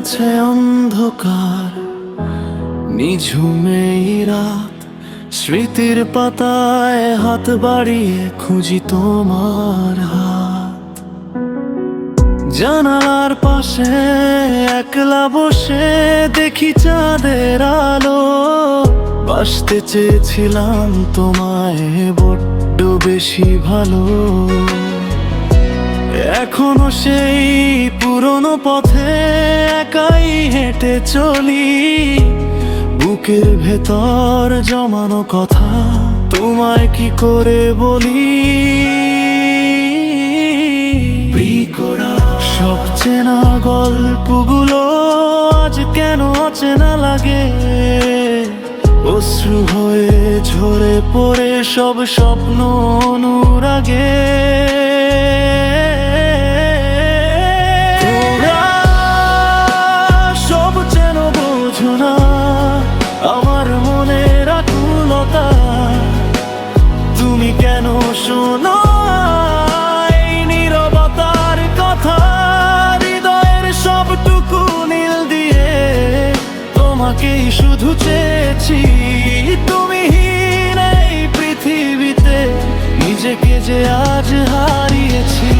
আছে অন্ধকার, নিঝুমে রাত, স্মৃতির পাতায় হাত বাড়িয়ে খুঁজি তোমার হাত। জানালার পাশে একলা বসে দেখি চাঁদের আলো, বাসতে চেয়েছিলাম তোমায় বড্ড বেশি ভালো। এখনো সেই পুরনো পথে একাই হেঁটে চলি, বুকের ভেতর জমানো কথা তোমায় কি করে বলি। সব চেনা গল্পগুলো আজ কেন অচেনা লাগে, অশ্রু হয়ে ঝরে পড়ে সব স্বপ্ন অনুরাগে। তোরা সব যেন বোঝো না আমার মনের আকুলতা, তুমি কেন শোনো এই নীরবতার কথা। হৃদয়ের সবটুকু নীল দিয়ে তোমাকেই শুধু চেয়েছি, তুমি হীন এই পৃথিবীতে নিজেকে যে আজ হারিয়েছি।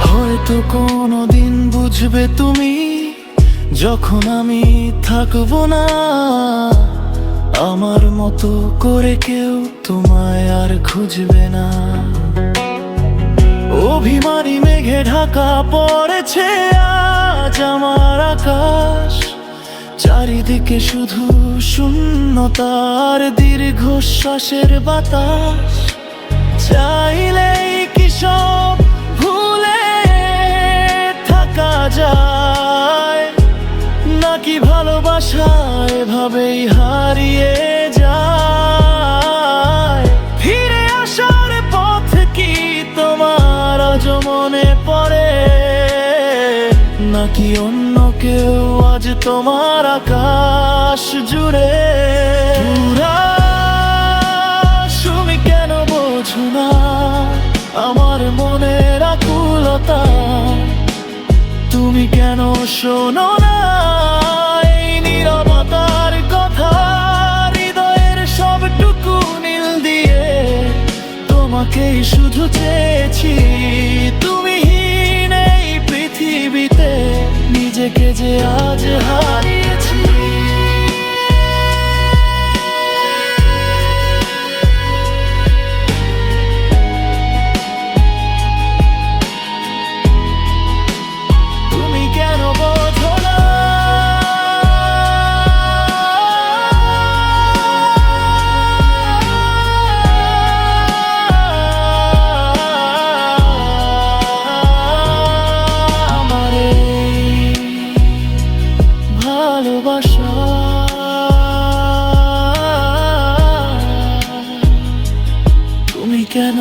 হয়তো কোনোদিন বুঝবে তুমি, যখন আমি থাকবো না, আমার মতো করে কেউ তোমায় আর খুঁজবে না। অভিমানী মেঘে ঢাকা পড়েছে আজ আমার আকাশ, চারিদিকে শুধু শূন্যতার দীর্ঘশ্বাসের বাতাস। চাইলেই কি সব ভুলে থাকা যায়, নাকি ভালোবাসা এভাবেই হারিয়ে যায়। ফিরে আসার পথ কি তোমার আজ মনে পড়ে, নাকি অন্য কেউ আজ তোমার আকাশ জুড়ে। তুমি কেন বোঝো না আমার মনের আকুলতা, তুমি কেন শোনো না এই নীরবতার কথা। হৃদয়ের সবটুকু নীল দিয়ে তোমাকেই শুধু চেয়েছি, তুমি হীন এই পৃথিবীতে নিজেকে যে আজ হারিয়েছি। ভালোবাসা তুমি কেন